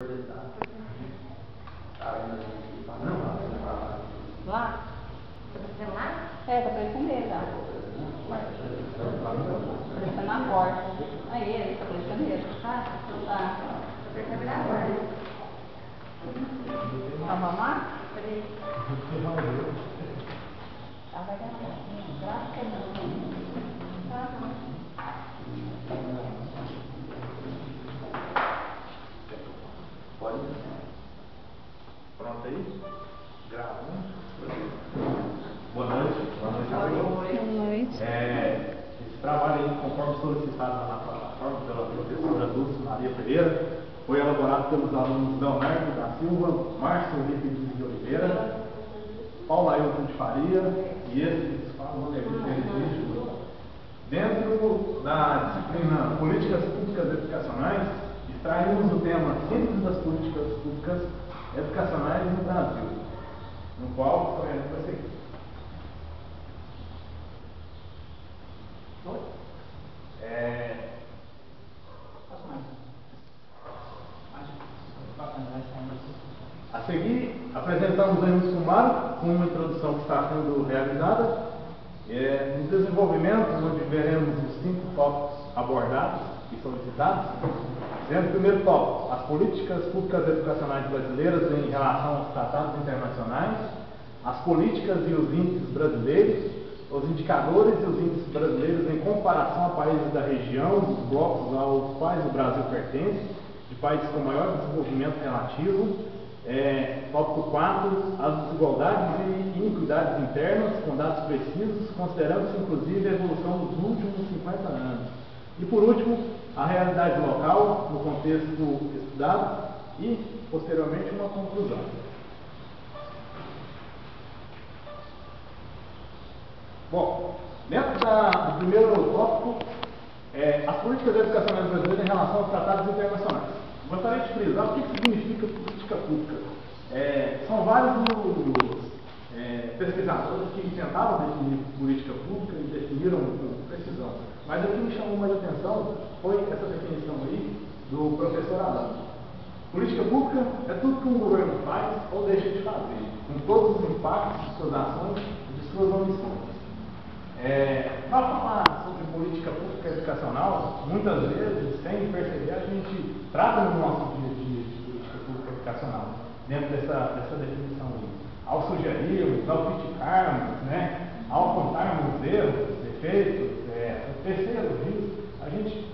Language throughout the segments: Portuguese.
Lá? Tá aparecendo lá? É, tá aparecendo ele já. Aparecendo na porta. Aí ele, tá aparecendo ele. Tá? Então tá. Tá aparecendo na porta. Vamos arrumar? Peraí. Ela vai dar uma graça não. Pode? Pronto aí? Gravando. Boa noite. Boa noite. Esse trabalho aí, conforme solicitado na plataforma pela professora Dulce Maria Pereira, foi elaborado pelos alunos Leonardo da Silva, Márcio Henrique de Oliveira, Paulo Ailton de Faria e esses falam dentro da disciplina Políticas Públicas Educacionais, extraímos o tema Síntese das Políticas Públicas Educacionais no Brasil, no qual foi a seguinte. A seguir, apresentamos aí um sumário com uma introdução que está sendo realizada. No desenvolvimento, onde veremos os 5 tópicos abordados e solicitados, sendo o primeiro tópico, as políticas públicas educacionais brasileiras em relação aos tratados internacionais, as políticas e os índices brasileiros, os indicadores e os índices brasileiros em comparação a países da região, dos blocos aos quais o Brasil pertence, de países com maior desenvolvimento relativo. Tópico 4, as desigualdades e iniquidades internas, com dados precisos, considerando-se inclusive a evolução dos últimos 50 anos. E por último, a realidade local, no contexto estudado, e posteriormente uma conclusão. Bom, dentro do primeiro tópico, as políticas educacionais brasileiras em relação aos tratados internacionais. Gostaria de frisar o que significa política pública. São vários pesquisadores que tentaram definir política pública e definiram com precisão. Mas o que me chamou mais a atenção foi essa definição aí do professor Adão. Política pública é tudo que um governo faz ou deixa de fazer, com todos os impactos de suas ações e de suas omissões. Para falar sobre política pública educacional, muitas vezes, sem perceber, a gente trata no nosso dia a dia de política pública educacional, dentro dessa definição aí. Ao sugerirmos, ao criticarmos, né, ao apontarmos erros, defeitos, terceiro elogios, a gente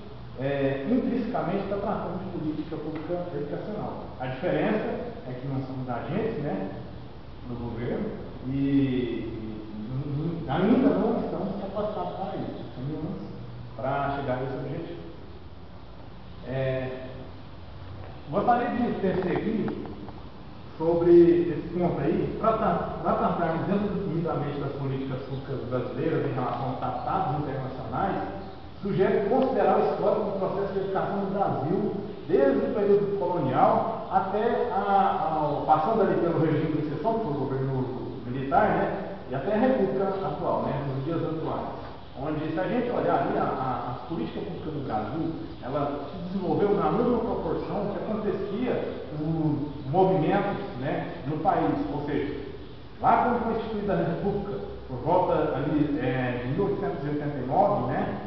intrinsecamente está tratando de política pública educacional. A diferença é que nós somos agentes, né, do governo e ainda não estamos capacitados para isso, para chegar a esse objetivo. Gostaria de perseguir sobre esse ponto aí, para tratarmos resumidamente das políticas públicas brasileiras em relação aos tratados internacionais, sugere considerar o histórico do processo de educação no Brasil, desde o período colonial até passando ali pelo regime de exceção, pelo governo militar, né? E até a República atual, né, nos dias atuais, onde, se a gente olhar ali, a política pública do Brasil, ela se desenvolveu na mesma proporção que acontecia os movimentos, né, no país. Ou seja, lá quando foi instituída a República, por volta ali, de 1889, né,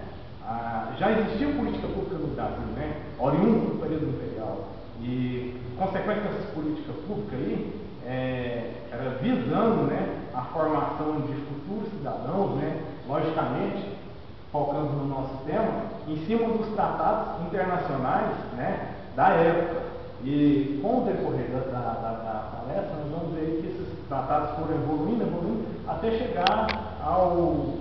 já existia política pública no Brasil, né, oriundo do período imperial. E, consequência dessas políticas públicas aí, era visando, né, a formação de futuros cidadãos, né, logicamente, focando no nosso tema, em cima dos tratados internacionais, né, da época. E com o decorrer da palestra, nós vamos ver que esses tratados foram evoluindo, até chegar ao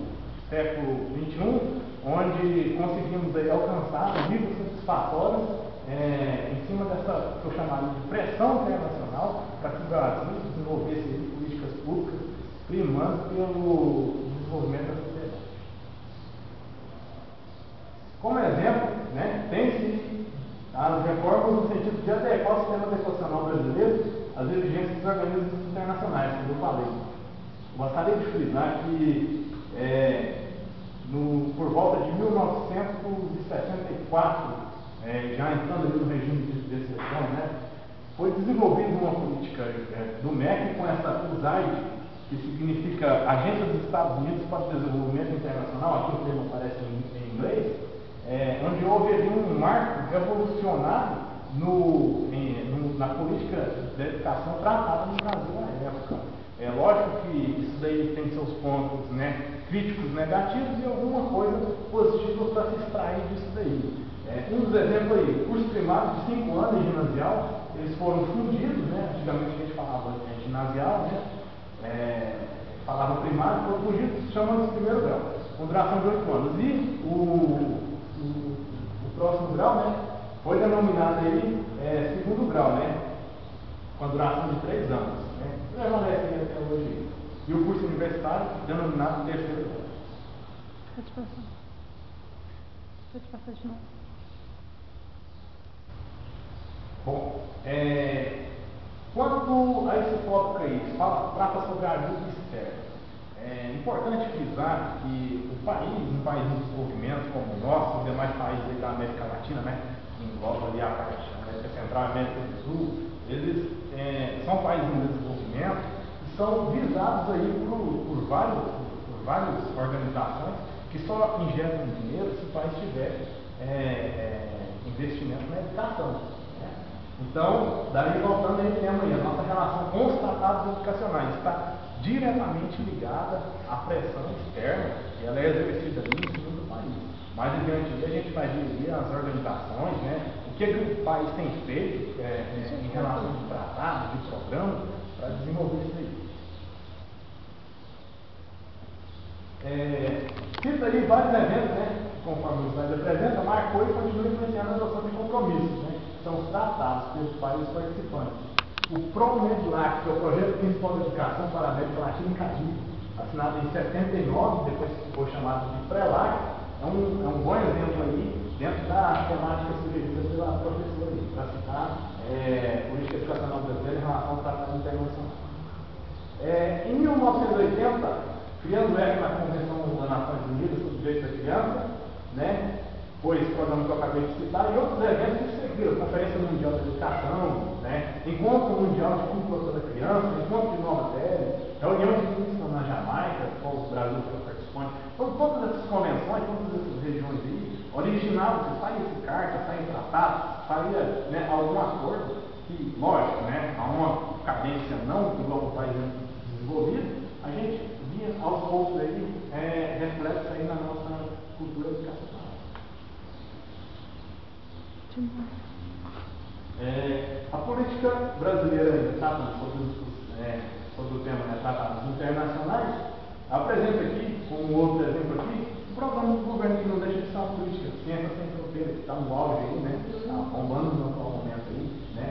século XXI, onde conseguimos aí alcançar níveis satisfatórios em cima dessa que eu chamaria de pressão internacional para que o Brasil desenvolvesse políticas públicas primando pelo desenvolvimento da sociedade. Como exemplo, né, tem-se as reformas no sentido de adequar o sistema educacional brasileiro às exigências dos organismos internacionais, como eu falei. Gostaria de frisar que por volta de 1964, já entrando ali no regime de exceção, né, foi desenvolvida uma política do MEC com essa USAID, que significa Agência dos Estados Unidos para o Desenvolvimento Internacional, aqui o termo aparece em inglês, onde houve ali um marco revolucionário na política de educação tratada no Brasil na época. É lógico que isso daí tem seus pontos, né, críticos negativos e alguma coisa positiva para se extrair disso daí. Um dos exemplos aí, curso primário de 5 anos e ginasial, eles foram fundidos, né? Antigamente a gente falava ginasial, né? Falava primário, foram fundidos, chamando de primeiro grau, com duração de 8 anos. E o próximo grau, né, foi denominado aí segundo grau, né? Com duração de 3 anos. Né? Permanece até hoje. E o curso universitário denominado terceiro grau. Pode passar de novo. Bom, quanto a esse tópico aí, trata sobre a ajuda externa. É importante frisar que um país em desenvolvimento como o nosso, os demais países da América Latina, né, que engloba ali a parte da América Central e América do Sul, eles são países em desenvolvimento e são visados aí por várias organizações que só injetam dinheiro se o país tiver investimento na educação. Então, daí voltando aí tema aí, a nossa relação com os tratados educacionais está diretamente ligada à pressão externa e ela é exercida ali em cima do país. Mais adiante a gente vai ver as organizações, né, o que o país tem feito em relação de tratados, de programas, para desenvolver isso aí. Cita aí vários eventos, né, conforme o slide apresenta, marcou e continua influenciando a adoção de compromissos, né? São os tratados pelos países participantes. O PROMEDLAC, que é o Projeto Principal de Educação para a América Latina e Caribe, assinado em 79, depois foi chamado de PRELAC, é um bom exemplo aí dentro da temática sugerida pela professora aí, para citar política educacional brasileira em relação ao tratado internacional. Em 1980, criando o ECA na Convenção das Nações Unidas sobre os Direitos da Criança, né? Foi esse programa que eu acabei de citar, e outros eventos que seguiram, Conferência Mundial de Educação, né? Encontro Mundial de Cultura da Criança, Encontro de Nova Delhi, reunião de Kingston na Jamaica, qual o Brasil foi participante. Então, todas essas convenções, todas essas regiões aí, originavam-se, saía carta, saía tratado, saía, né, algum acordo, que, lógico, né, há uma cadência não igual ao país desenvolvido, a gente via aos poucos aí, reflexo aí na nossa cultura educacional. A política brasileira, sobre o tema, né, tratados internacionais, apresenta aqui, como outro exemplo aqui, o programa do governo que não deixa de ser uma política, Ciência Sem Fronteiras, que está no auge aí, né, está bombando no atual momento aí, né,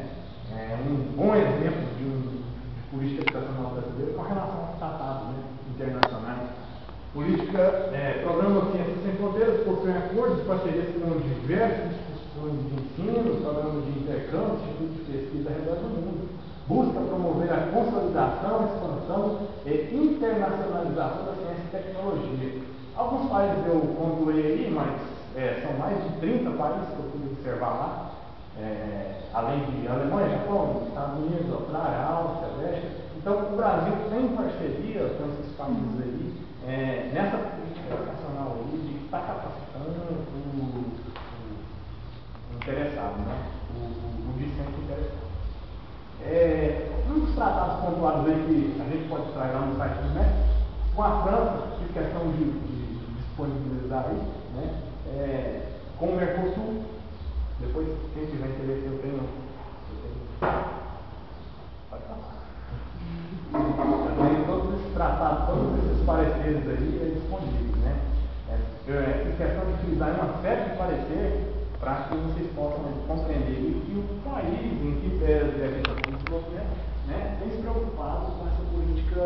um bom exemplo de política educacional brasileira com relação aos tratados, né, internacionais. Programa Ciência Sem Fronteiras possui acordos de parcerias com diversos de ensino, programa de intercâmbio, instituto de pesquisa ao redor do mundo. Busca promover a consolidação, expansão e internacionalização da ciência e tecnologia. Alguns países eu pontuei aí, mas são mais de 30 países que eu pude observar lá, além de Alemanha, Japão, Estados Unidos, Austrália, Áustria, Bélgica. Então, o Brasil tem parceria com esses países aí, nessa política educacional aí, de estar capacitando interessado, né? O discente interessado. Um dos tratados pontuados aí que a gente pode extrair lá no site do MEC, com a França, que questão de disponibilizar aí, né? Com o Mercosul, depois quem tiver interesse eu tenho pode falar. Todos esses tratados, todos esses pareceres aí disponíveis, né? Em questão de utilizar uma série de pareceres para que vocês possam compreender que o país em que pese a gente está desenvolvendo, né, tem se preocupado com essa política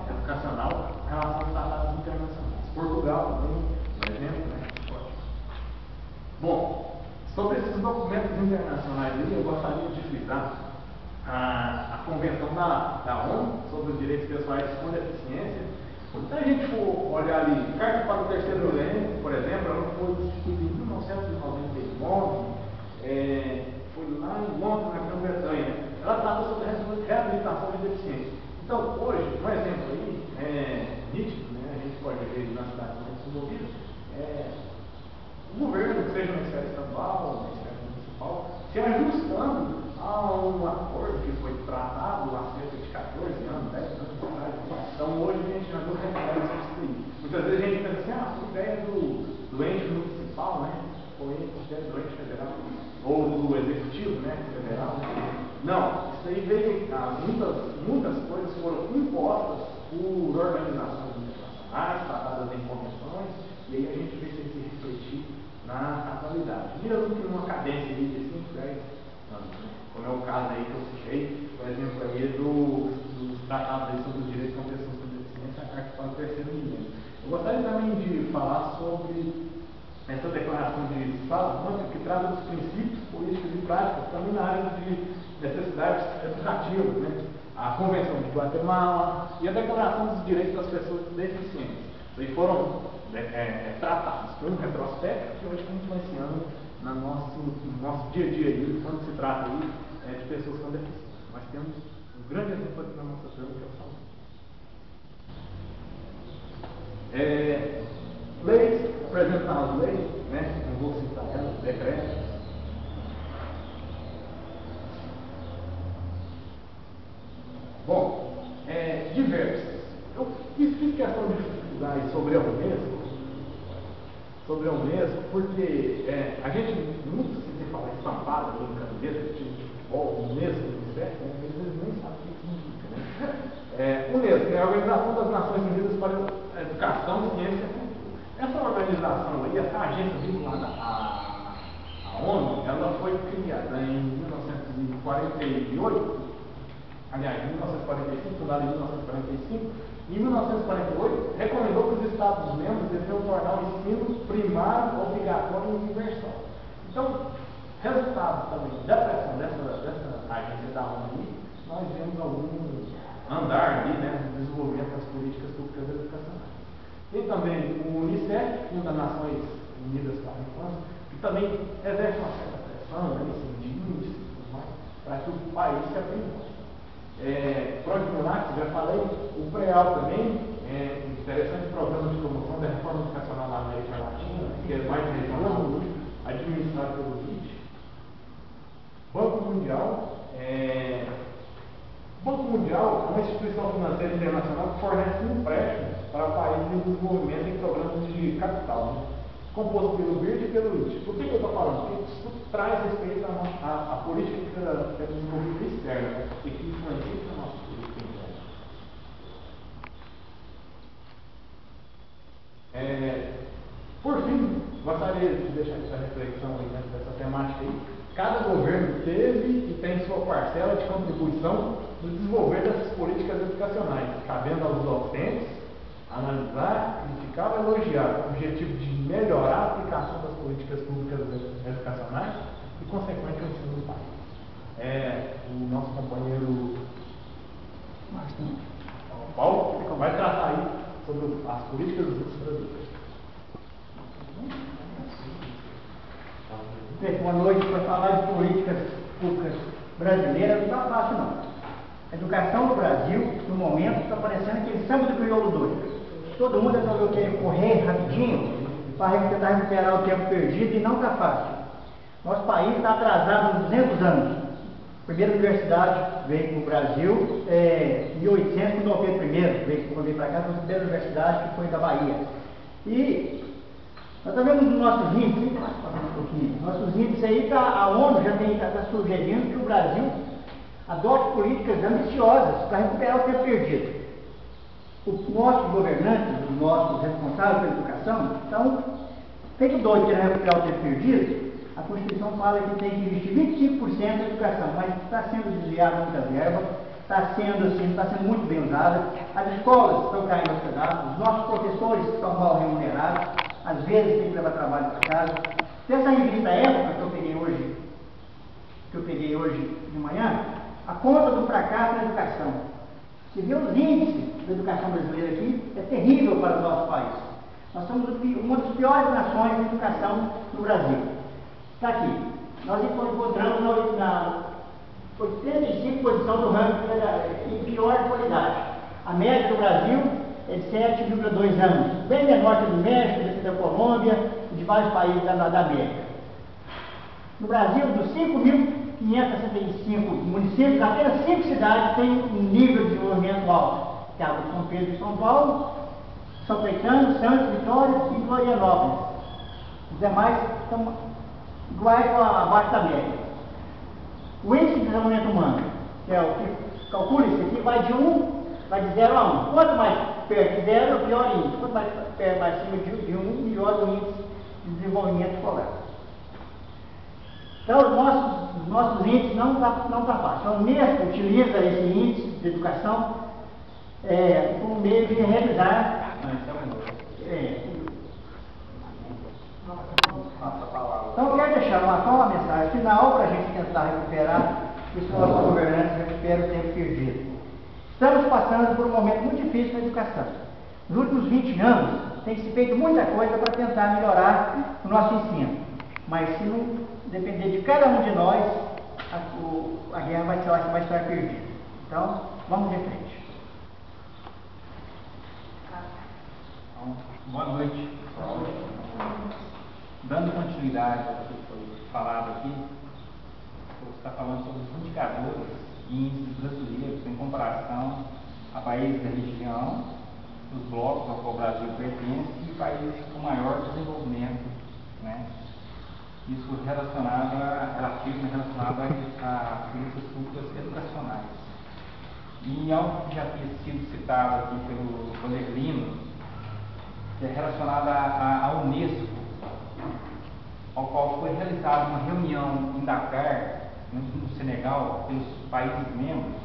educacional em relação aos tratados internacionais. Portugal também, por exemplo, né? Bom, sobre esses documentos internacionais aí, eu gostaria de frisar a Convenção da ONU sobre os Direitos Pessoais com Deficiência. Se a gente for olhar ali, Carta para o Terceiro Milênio, por exemplo, ela foi instituída em 1999, foi lá em Londres, na Então, hoje, um exemplo aí, nítido, né, a gente pode ver nas cidades mais desenvolvidas, o governo, seja no esfera estadual, na esfera municipal, se ajustando a um acordo que foi tratado há cerca de 14 anos, 10 anos atrás. Então, hoje a gente já não recebe isso aí. Muitas vezes a gente pensa assim, a ideia do ente municipal, né, ou do ente federal, ou do executivo, né, federal. Não, isso aí veio, muitas coisas foram impostas por organizações internacionais, tratadas em convenções, e aí a gente vê isso se refletir na atualidade. Mesmo que numa cadência de 5, 10 anos, né? Como é o caso aí que eu citei, por exemplo, aí dos tratados aí sobre os direitos de pessoas com deficiência, a Carta para o terceiro milênio. Eu gostaria também de falar sobre essa declaração de Salamanca, que trata dos princípios políticos e práticas também na área de necessidades educativas, né? A Convenção de Guatemala e a Declaração dos Direitos das Pessoas Deficientes. Isso aí foram tratados por um retrospecto que hoje estão influenciando no nosso dia a dia aí, quando se trata aí, de pessoas com deficiência. Nós temos um grande exemplo aqui na nossa turma, que é o Salamanca. Leis, apresentar as leis, né? Não vou citar elas, decretos. Bom, diversas. Eu fiz questão de estudar sobre a Unesco, porque a gente muito se fala estampado em camiseta, time de futebol, Unesco, etc., eles nem sabem o que significa, né? Unesco é a Organização das Nações Unidas para a Educação, Ciência e Cultura. Essa organização aí, essa agência vinculada à ONU, ela foi criada em 1948, aliás, em 1945, fundada em 1945, e em 1948 recomendou que os Estados-membros deveriam tornar o ensino primário, obrigatório e universal. Então, resultado também da pressão dessa agência da ONU aí, nós vemos algum andar ali, né, no desenvolvimento das políticas públicas educacionais. Tem também o Unicef, Fundo das Nações Unidas para a Infância, que também exerce uma certa pressão, né, de índice e tudo mais, para que o país se aprimore. PROEDUNAC, já falei, o PREAL também, interessante programa de promoção da reforma educacional na América Latina, que é mais regional, administrado pelo BID. Banco Mundial é uma instituição financeira internacional que fornece empréstimos para países em desenvolvimento em programas de capital, né? Composto pelo BID e pelo IT. Por que eu estou falando? Porque isso traz respeito à política que é desenvolvida externa, né? E que influencia a nossa política interna. Por fim, gostaria de deixar essa reflexão aí dentro dessa temática aí. Cada governo teve e tem sua parcela de contribuição no desenvolver dessas políticas educacionais, cabendo aos docentes analisar, criticar ou elogiar, com o objetivo de melhorar a aplicação das políticas públicas educacionais e, consequentemente, o ensino do país. O nosso companheiro Paulo vai tratar aí sobre as políticas dos brasileiros. Boa noite. Para falar de políticas públicas brasileiras não está fácil, não. A educação no Brasil, no momento, está parecendo aquele samba do crioulo doido. Todo mundo resolveu querer correr rapidinho para tentar recuperar o tempo perdido e não está fácil. Nosso país está atrasado uns 200 anos. A primeira universidade veio para o Brasil em 1800, quando o Pedro I veio para cá, foi a primeira universidade que foi da Bahia. E nós estamos vendo nos nossos índices, nossos índices aí, que a ONU já está sugerindo que o Brasil adote políticas ambiciosas para recuperar o tempo perdido. Os nossos governantes, os nossos responsáveis pela educação, estão feito doido querendo recuperar o tempo perdido. A Constituição fala que tem que investir 25% na educação, mas está sendo desviada muita verba, está sendo muito bem usada. As escolas estão caindo aos pedaços, os nossos professores estão mal remunerados, às vezes tem que levar trabalho para casa. Dessa revista Época que eu peguei hoje de manhã, a conta do fracasso na educação. Você vê os índices da educação brasileira aqui, é terrível para o nosso país. Nós somos uma das piores nações de educação no Brasil. Está aqui. Nós encontramos 85 posição do ranking em pior qualidade. A média do Brasil é de 7,2 anos, bem menor que a do México, da Colômbia e de vários países da América. No Brasil, dos 5.565 municípios, apenas 5 cidades têm um nível de desenvolvimento alto, que é a São Pedro e São Paulo, São Caetano, Santos, Vitória e Florianópolis. Os demais estão iguais ou abaixo da média. O índice de desenvolvimento humano, que é o que calcula isso aqui, vai de 0 a 1. Quanto mais perto de 0, pior o índice. Quanto mais perto, mais acima de 1, melhor o índice de desenvolvimento escolar. Então, os nossos índices não ultrapassam. Então, o Unesco utiliza esse índice de educação como meio de revisar. Então, eu quero deixar só uma mensagem final para a gente tentar recuperar e os nossos governantes recuperam o tempo perdido. Estamos passando por um momento muito difícil na educação. Nos últimos 20 anos, tem se feito muita coisa para tentar melhorar o nosso ensino. Mas se não depender de cada um de nós, a guerra vai estar perdida. Então, vamos em frente. Boa noite, pessoal. Dando continuidade ao que foi falado aqui, eu estou falando sobre os indicadores e índices brasileiros em comparação a países da região, os blocos ao qual o Brasil pertence e países com maior desenvolvimento, né? Isso relacionado a políticas públicas educacionais. E algo que já tinha sido citado aqui pelo Valerino, que é relacionado à Unesco, ao qual foi realizada uma reunião em Dakar, no Senegal, pelos países membros,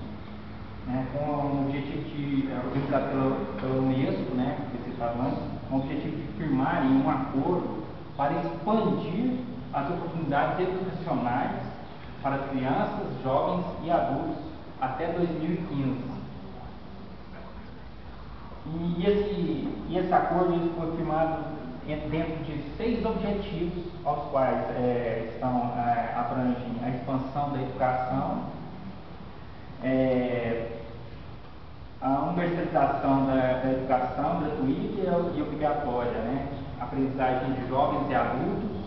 né, com o objetivo organizado pela Unesco, né, que você falou antes, com o objetivo de firmarem um acordo para expandir as oportunidades educacionais para crianças, jovens e adultos até 2015. E esse acordo foi firmado dentro de 6 objetivos, aos quais abrangem a expansão da educação, a universalização da educação gratuita e obrigatória, né? A aprendizagem de jovens e adultos,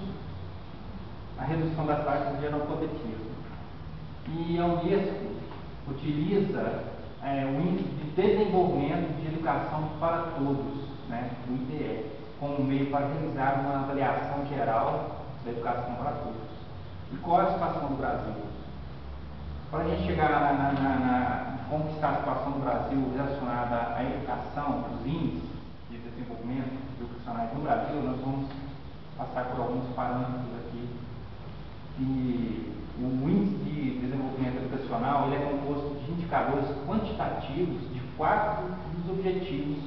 a redução das taxas de analfabetismo. E a Unesco utiliza o Índice de Desenvolvimento de Educação para Todos, né, o IDE, como meio para realizar uma avaliação geral da educação para todos. E qual é a situação do Brasil? Para a gente chegar conquistar a situação do Brasil relacionada à educação, os índices de desenvolvimento educacionais no Brasil, nós vamos passar por alguns parâmetros aqui. E o índice de desenvolvimento educacional ele é composto de indicadores quantitativos de 4 dos objetivos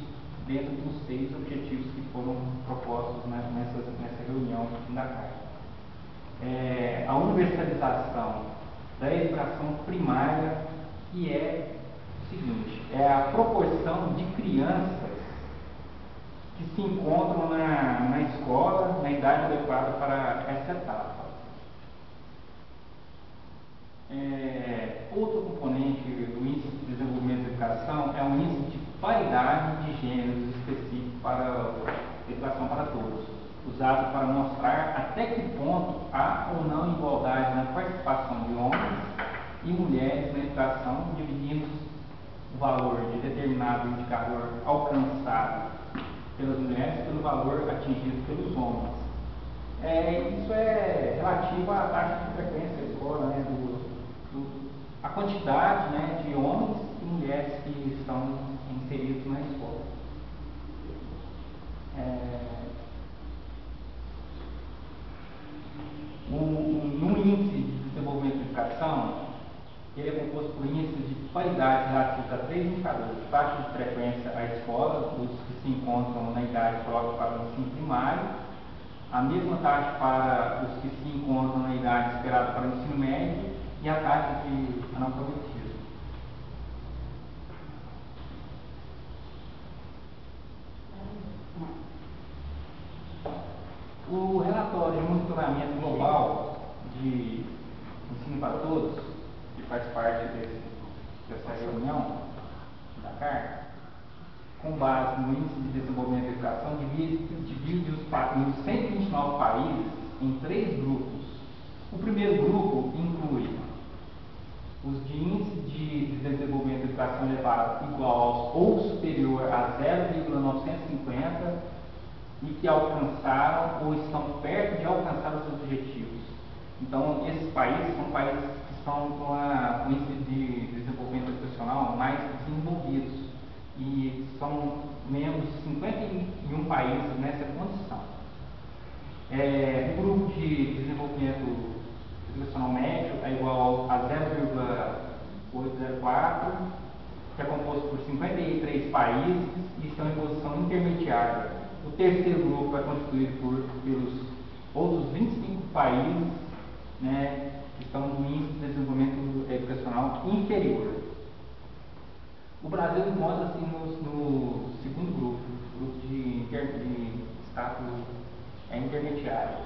dentro dos 6 objetivos que foram propostos nessa reunião em Dakar. A universalização da educação primária, que é o seguinte, é a proporção de crianças que se encontram na escola na idade adequada para essa etapa. Outro componente do Índice de Desenvolvimento da Educação é o Índice de Paridade de Gêneros específico para a educação para todos, usado para mostrar até que ponto há ou não igualdade na participação de homens e mulheres na educação, dividindo o valor de determinado indicador alcançado pelas mulheres pelo valor atingido pelos homens. Isso é relativo à taxa de frequência da escola, né, a quantidade, né, de homens e mulheres que estão inseridos na escola. No índice de desenvolvimento de educação, ele é composto por índices de paridade relativos a 3 indicadores: taxa de frequência à escola, os que se encontram na idade própria para o ensino primário, a mesma taxa para os que se encontram na idade esperada para o ensino médio e a taxa de analfabetismo. O relatório de monitoramento global de ensino para todos, que faz parte dessa reunião da carta, com base no Índice de Desenvolvimento da Educação, divide os 129 países em 3 grupos. O primeiro grupo inclui os de índice de desenvolvimento da educação elevado igual ou superior a 0,950 e que alcançaram ou estão perto de alcançar os objetivos. Então, esses países são países que estão com índice de desenvolvimento educacional mais desenvolvidos e são membros de 51 países nessa condição. O grupo de desenvolvimento educacional médio é igual a 0,804, que é composto por 53 países e estão em posição intermediária. O terceiro grupo é constituído pelos outros 25 países, né, que estão no índice de desenvolvimento educacional inferior. O Brasil encontra-se no segundo grupo de status intermediário.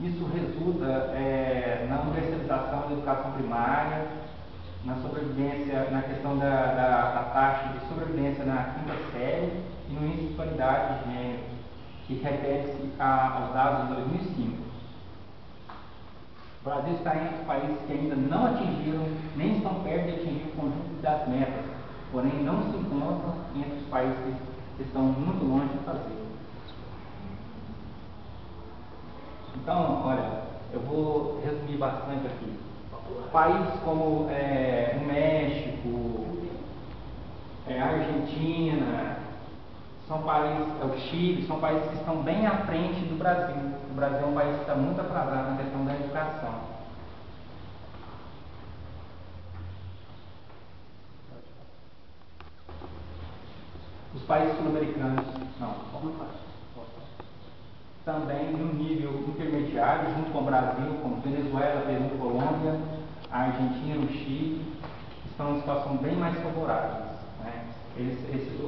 Isso resulta na universalização da educação primária, na sobrevivência, na questão da taxa de sobrevivência na quinta série e no índice de qualidade de gênero, que refere-se aos dados de 2005. O Brasil está entre os países que ainda não atingiram, nem estão perto de atingir o conjunto das metas, porém não se encontram entre os países que estão muito longe de fazer. Então, olha, eu vou resumir bastante aqui. Países como o México, a Argentina, o Chile, são países que estão bem à frente do Brasil. O Brasil é um país que está muito atrasado na questão da educação. Os países sul-americanos, também no nível intermediário, junto com o Brasil, como Venezuela, Peru, Colômbia, a Argentina e o Chile, estão em situação bem mais favoráveis. Né?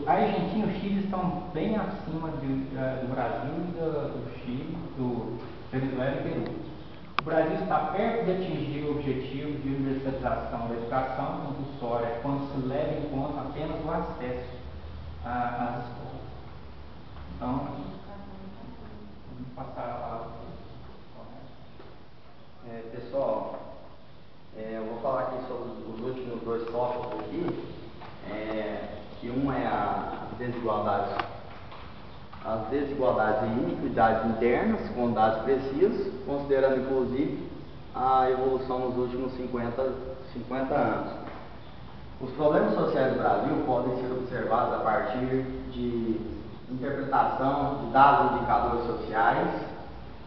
A Argentina e o Chile estão bem acima do Brasil e do Chile, do Venezuela e Peru. O Brasil está perto de atingir o objetivo de universalização da educação compulsória quando se leva em conta apenas o acesso às escolas. Então, vamos passar a palavra. Pessoal, eu vou falar aqui sobre os últimos 2 tópicos aqui, que um é as desigualdades e iniquidades internas, com dados precisos, considerando inclusive a evolução nos últimos 50 anos. Os problemas sociais do Brasil podem ser observados a partir de interpretação de dados indicadores sociais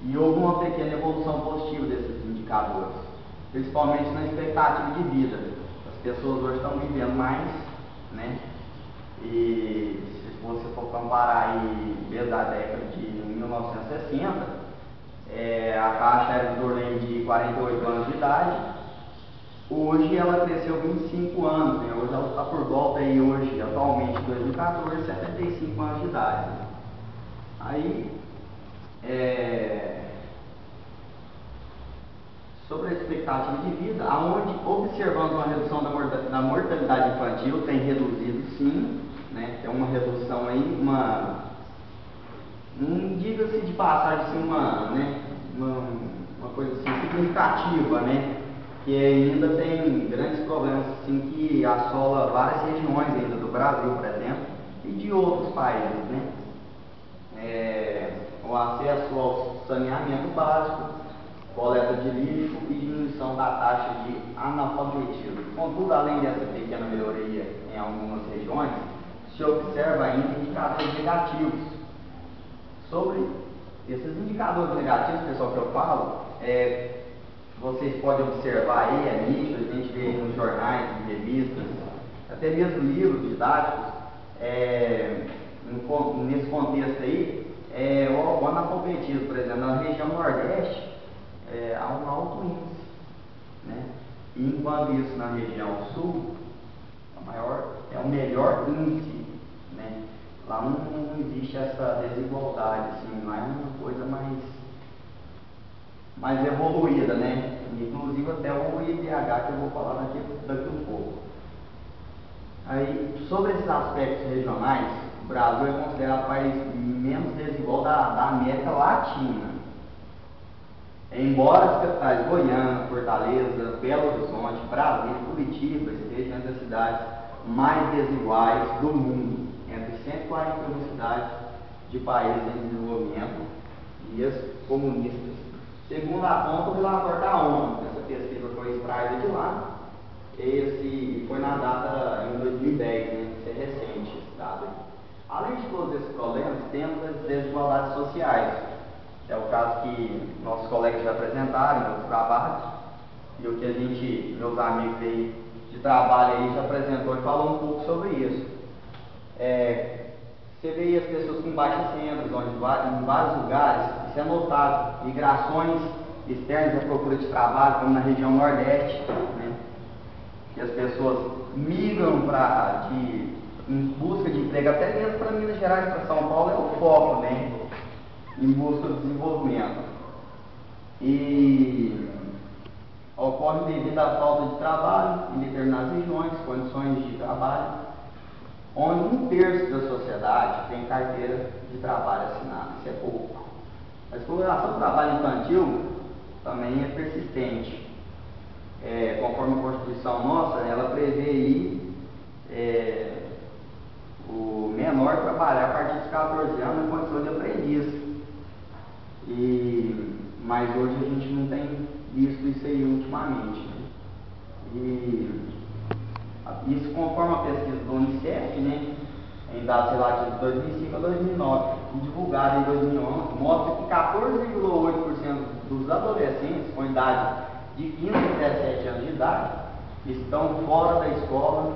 e houve uma pequena evolução positiva desses indicadores, principalmente na expectativa de vida. As pessoas hoje estão vivendo mais, né? E se você for comparar aí desde a década de 1960, a taxa era em torno de 48 anos de idade. Hoje ela cresceu 25 anos, né? Hoje ela está por volta aí, hoje, atualmente, em 2014, 75 anos de idade. Aí, sobre a expectativa de vida, aonde observamos uma redução da mortalidade infantil, tem reduzido sim, né? Tem uma redução aí, diga-se de passagem, assim, uma coisa assim, significativa, né? Que ainda tem grandes problemas assim, que assola várias regiões ainda do Brasil, por exemplo, e de outros países, né? O acesso ao saneamento básico, coleta de lixo e diminuição da taxa de analfabetismo. Contudo, além dessa pequena melhoria em algumas regiões, se observa ainda indicadores negativos. Sobre esses indicadores negativos, pessoal, que eu falo, vocês podem observar aí, nítido, a gente vê aí nos jornais, em revistas, até mesmo livros didáticos, nesse contexto aí, o analfabetismo, por exemplo, na região Nordeste, há um alto índice, né? Enquanto isso na região Sul, é o melhor índice, né? Lá não existe essa desigualdade, assim, lá é uma coisa mais evoluída, né? inclusive até o IDH que eu vou falar daqui um pouco. Aí, sobre esses aspectos regionais, o Brasil é considerado o país menos desigual da América Latina. Embora as capitais Goiânia, Fortaleza, Belo Horizonte, Brasília e Curitiba estejam entre as cidades mais desiguais do mundo, entre 141 cidades de países em desenvolvimento e as comunistas. Segundo aponta o relatório da ONU, essa pesquisa foi extraída de lá, esse foi na data em 2010, né? Isso é recente, esse dado aí. Além de todos esses problemas, temos as desigualdades sociais. É o caso que nossos colegas já apresentaram em outros trabalhos, e o que a gente, meus amigos aí de trabalho aí já apresentou e falou um pouco sobre isso. Você vê aí as pessoas com baixas rendas, onde em vários lugares, isso é notável, migrações externas à procura de trabalho, como na região Nordeste, né? Que as pessoas migram em busca de emprego, até mesmo para Minas Gerais, para São Paulo é o foco, né? Em busca do desenvolvimento. E ocorre devido à falta de trabalho em determinadas regiões, condições de trabalho, onde 1/3 da sociedade tem carteira de trabalho assinada. Isso é pouco. A exploração do trabalho infantil também é persistente. Conforme a Constituição nossa, ela prevê aí o menor trabalhar a partir dos 14 anos em condição de aprendiz. Mas hoje a gente não tem visto isso aí ultimamente, né? E isso conforme a pesquisa do Unicef, né, em dados relativos de 2005 a 2009, e divulgada em 2011, mostra que 14,8% dos adolescentes com idade de 15 a 17 anos de idade estão fora da escola,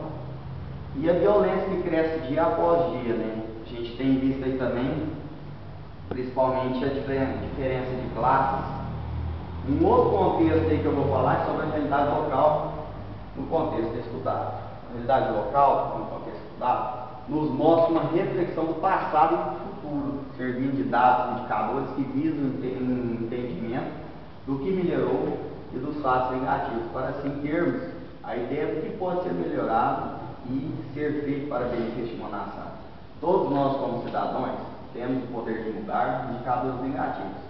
e a violência que cresce dia após dia, né? A gente tem visto aí também, principalmente a diferença de classes. Um outro contexto aí que eu vou falar é sobre a realidade local no contexto estudado. A realidade local, no contexto estudado, nos mostra uma reflexão do passado e do futuro, servindo de dados, indicadores que visam um entendimento do que melhorou e dos fatos negativos, para assim termos a ideia do que pode ser melhorado e ser feito para benefício de uma nação. Todos nós, como cidadãos, temos o poder de mudar indicadores negativos.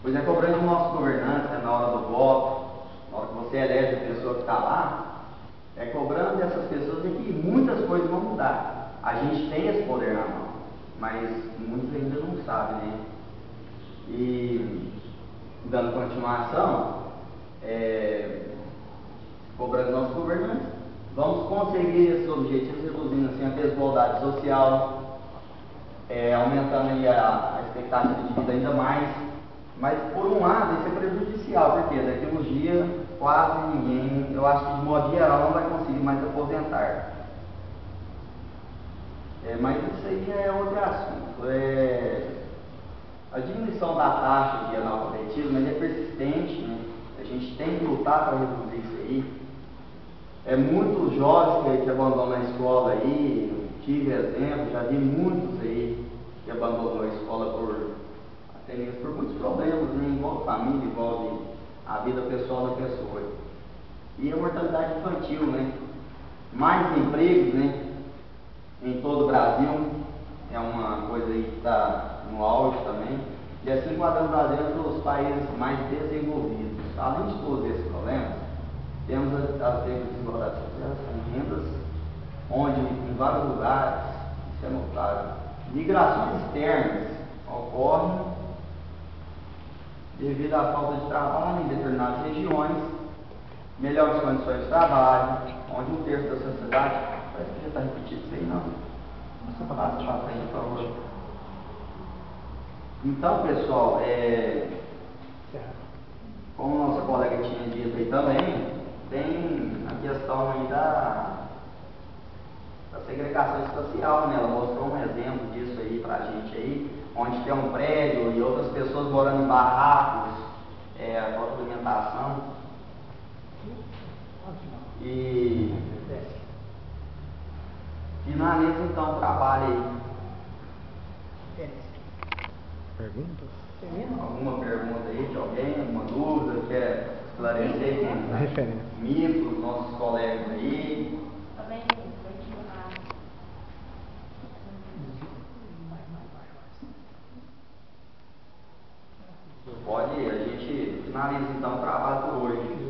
Pois é cobrando os nossos governantes, na hora do voto, na hora que você elege a pessoa que está lá, é cobrando dessas pessoas de que muitas coisas vão mudar. A gente tem esse poder na mão, mas muitos ainda não sabem, né? E, dando continuação, cobrando nossos governantes, vamos conseguir esses objetivos reduzindo assim a desigualdade social, aumentando aí a expectativa de vida ainda mais. Mas por um lado isso é prejudicial, porque daqui a uns dias quase ninguém, eu acho que de modo geral, não vai conseguir mais aposentar. Mas isso aí é outro assunto. A diminuição da taxa de analfabetismo é persistente, né? A gente tem que lutar para reduzir isso aí. Muitos jovens que abandonam a escola aí, eu tive exemplo, já vi muitos aí que abandonou a escola até mesmo por muitos problemas, né? Envolve família, envolve a vida pessoal da pessoa. E a mortalidade infantil, né? Mais empregos, né? Em todo o Brasil, é uma coisa aí que está no auge também, e assim enquadrando o Brasil entre os países mais desenvolvidos. Além de todos esses problemas, temos as desigualdades sociais em rendas, onde em vários lugares, isso é notável, migrações externas ocorrem devido à falta de trabalho em determinadas regiões, melhores condições de trabalho, onde 1/3 da sociedade, parece que já está repetido isso aí, não? Passa aí, por favor. Então, pessoal, como nossa colega tinha dito aí também, tem a questão aí da segregação espacial, né? Ela mostrou um exemplo disso aí pra gente aí, onde tem um prédio e outras pessoas morando em barracos, falta de alimentação. E finaliza então o trabalho aí. Perguntas? Alguma pergunta aí de alguém? Alguma dúvida? Quer esclarecer A referência. comigo, para os nossos colegas aí. Também Pode, a gente finaliza então o trabalho por hoje.